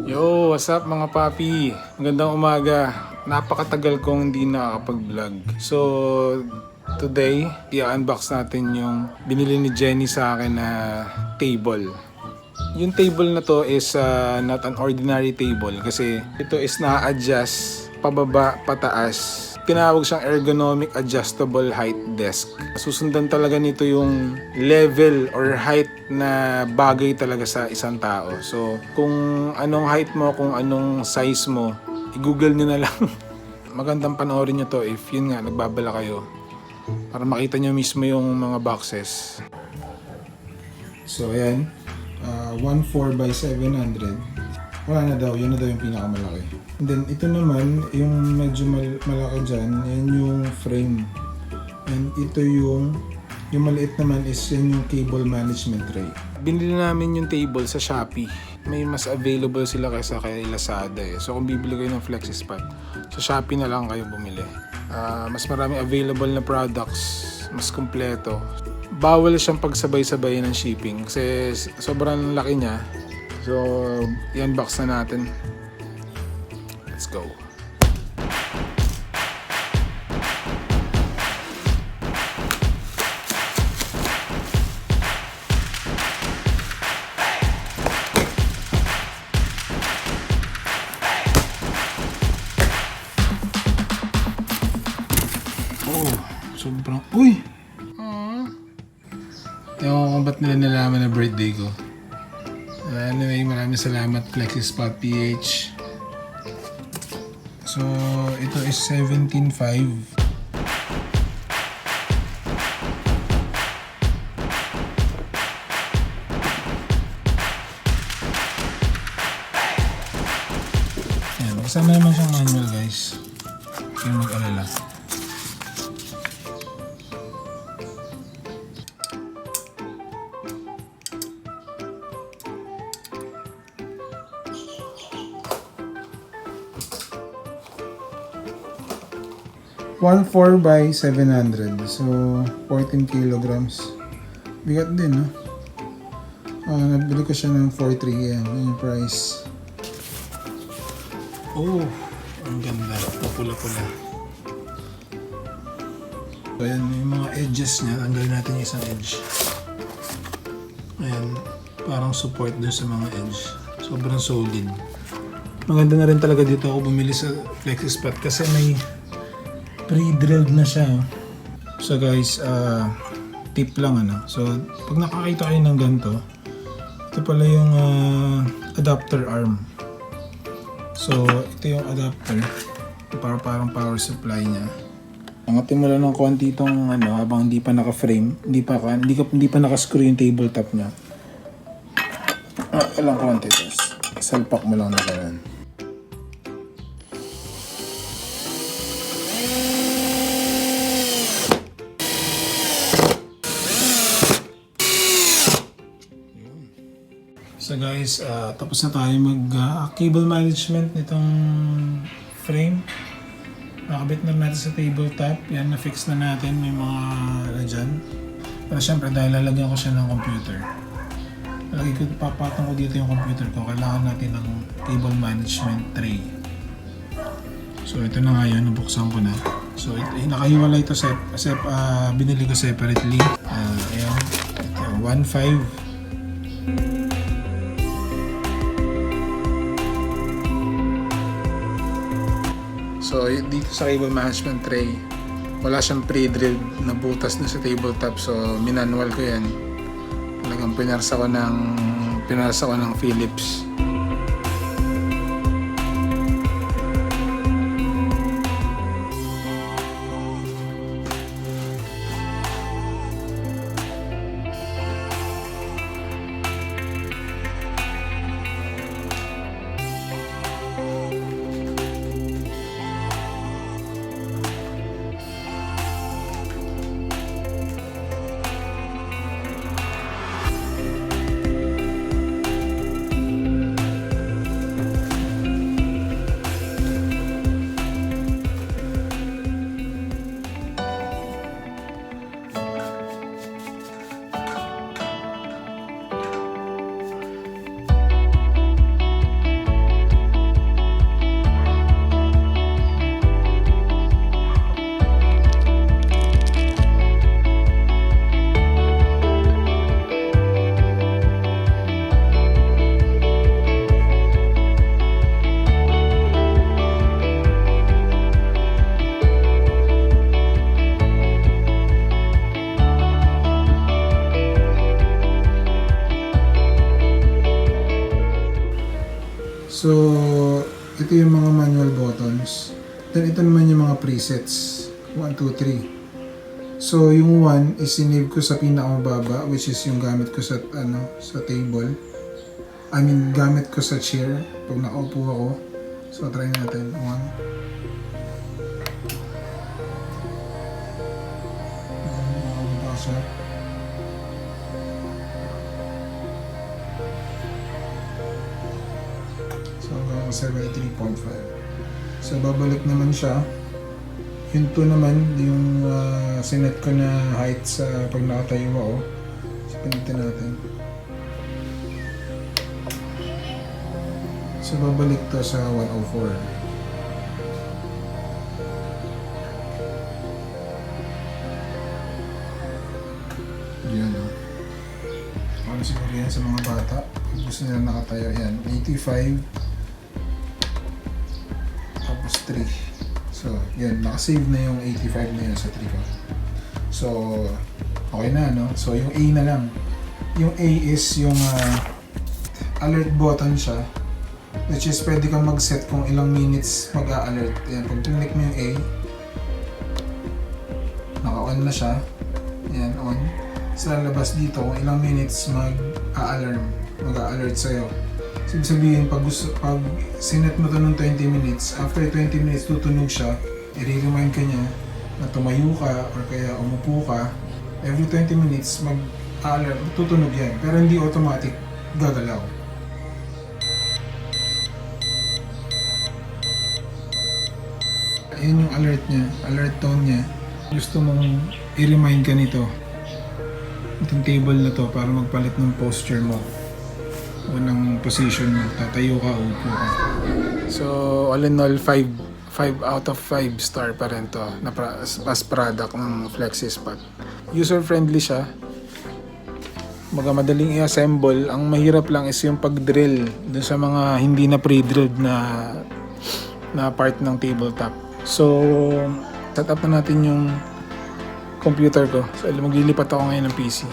Yo, what's up mga papi? Magandang umaga. Napakatagal kong hindi nakakapag-vlog. So, today, i-unbox natin yung binili ni Jenny sa akin na table. Yung table na to is not an ordinary table kasi ito is na-adjust pababa, pataas. Tinawag siyang ergonomic adjustable height desk. Susundan talaga nito yung level or height na bagay talaga sa isang tao. So, kung anong height mo, kung anong size mo, i-google nyo na lang. Magandang panoorin nyo to if yun nga, nagbabala kayo. Para makita nyo mismo yung mga boxes. So, ayan. 1.4 by 700. Wala na daw. Yun na daw yung pinakamalaki. And then, ito naman, yung medyo malaki dyan, yan yung frame. And ito yung maliit naman is yan yung cable management tray. Binili namin yung table sa Shopee. May mas available sila kaysa kay Lazada eh. So, kung bibili kayo ng Flexispot, sa Shopee na lang kayo bumili. Mas maraming available na products, mas kumpleto. Bawal siyang pagsabay-sabay ng shipping kasi sobrang laki niya. So, i-unbox na natin. Let's go. Oh, sobrang... Uy! Ewan ko kung ba't nila nalaman na birthday ko. Anyway, maraming salamat Flexispot PH. So, ito is 17.5. Ayan, kasama naman siyang manual guys. Huwag kayong mag-alala. $1.4 by 700. So, 14 kilograms. Bigat din, no? Nabili ko siya ng 4.3. Yan yung price. Oh, ang ganda. Pula-pula. So, ayan, yung mga edges niya. Tanggalin natin yung isang edge. Ayan, parang support dun sa mga edge. Sobrang solid. Maganda na rin talaga dito ako bumili sa Flexispot kasi may pre-drilled na siya. So guys, tip lang ano. So pag nakakita kayo ng ganito, ito pala yung adapter arm. So ito yung adapter para parang power supply niya. Angatin mo lang ng konti itong ano habang hindi pa naka-frame, hindi pa naka-screw yung tabletop niya. Ilang konti tapos salpak mo lang na ganun. So guys, tapos na tayo mag-cable management nitong frame. Nakabit na natin sa tabletop. Yan, na-fix na natin. May mga dyan. Pero syempre dahil lalagyan ko siya ng computer. Papatong ko dito yung computer ko. Kailangan natin ng cable management tray. So ito na nga yun, nabuksan ko na. So nakahiwalay ito, binili ko separately. Ayan, ito, 1.5. So, dito sa cable management tray, wala siyang pre-drilled na butas na sa tabletop. So, minanual ko yan. Talagang pinarsa ko ng Phillips. So, ito yung mga manual buttons. Then, ito naman yung mga presets. 1, 2, 3. So, yung 1 is sinave ko sa pinakamababa, which is yung gamit ko sa, sa table. I mean, gamit ko sa chair pag nakaupo ako. So, try natin. 1. Siya. So, hanggang 73.5. So, babalik naman siya. Yung 2 naman, yung sinet ko na height sa pag nakatayo ako. So, pinitin natin. So, babalik to sa 104. Yan o. Para siguro yan sa mga bata. Kung gusto nila nakatayo, yan. 85. Tapos 3. So, yan. Nakasave na yung 85 na yun sa 3 ko. So, okay na, no? So, yung A na lang. Yung A is yung alert button siya. Which is pwede kang mag-set kung ilang minutes mag-a-alert. Yan. Pag click mo yung A, naka-on na siya. Yan, on. Sa lalabas dito kung ilang minutes mag-a-alarm, mag-a-alert sa'yo. So, ibig sabihin, pag sinet mo to ng 20 minutes, after 20 minutes tutunog siya, i-remind ka niya na tumayo ka or kaya umupo ka. Every 20 minutes mag-a-alarm, tutunog yan. Pero hindi automatic gagalaw. Ayan yung alert niya, alert tone niya. Gusto mong i-remind ka nito. Itong table na to para magpalit ng posture mo o ng position mo. Tatayo ka, upo ka. So, all in all, 5 out of 5 star pa rin to na as product ng Flexispot. User-friendly siya. Madaling i-assemble. Ang mahirap lang is yung pag-drill dun sa mga hindi na pre-drilled na part ng tabletop. So, set up na natin yung computer ko. So, maglilipat ako ngayon ng PC.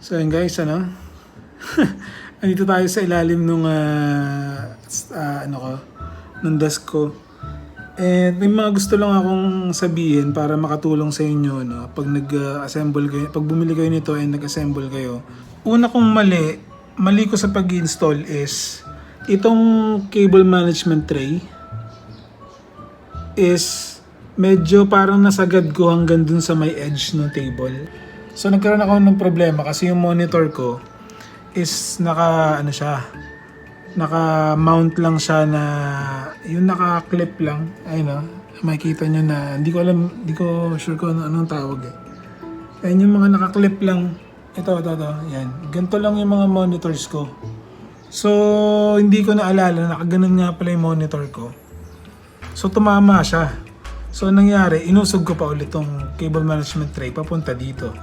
So yun guys, andito tayo sa ilalim nung nung desk ko. And may mga gusto lang akong sabihin para makatulong sa inyo, no? Pag nag-assemble kayo, pag bumili kayo nito and nag-assemble kayo. Una kong mali ko sa pag-install is itong cable management tray is medyo parang nasagad ko hanggang dun sa may edge ng table. So nagkaroon ako ng problema kasi yung monitor ko is naka-mount lang siya na yung naka-clip lang. Ayun makikita nyo na hindi ko sure kung anong tawag eh. Ayun yung mga naka-clip lang. Ito, yan. Ganito lang yung mga monitors ko. So hindi ko naalala, nakaganon nga pala yung monitor ko. So tumama siya. So nangyari, inusog ko pa ulit tong cable management tray papunta dito.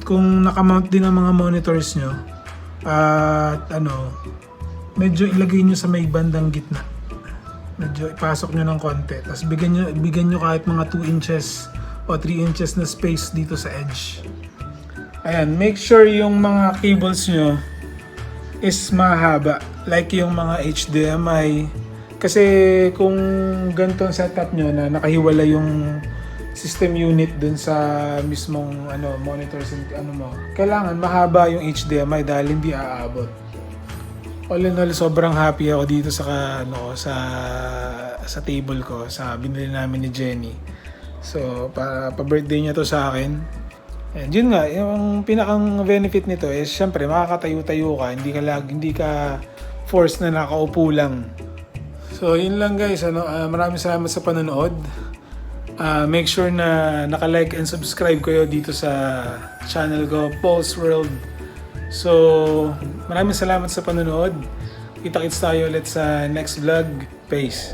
Kung nakamount din ang mga monitors nyo at medyo ilagay nyo sa may bandang gitna, medyo ipasok nyo ng konti, tapos bigyan nyo kahit mga 2 inches o 3 inches na space dito sa edge. Ayan, make sure yung mga cables nyo is mahaba, like yung mga HDMI, kasi kung ganitong setup nyo na nakahiwala yung system unit dun sa mismong monitor mo. Kailangan mahaba yung HDMI dahil hindi aabot. All in all, sobrang happy ako dito sa table ko, sa binili namin ni Jenny. So, pa-birthday niya to sa akin. And yun nga, yung pinakang benefit nito is syempre makakatayo-tayo ka, hindi ka forced na nakaupo lang. So, yun lang guys, maraming salamat sa panonood. Make sure na naka-like and subscribe kayo dito sa channel ko, Paul's World. So, maraming salamat sa panonood. Kita-kits tayo ulit sa next vlog. Peace.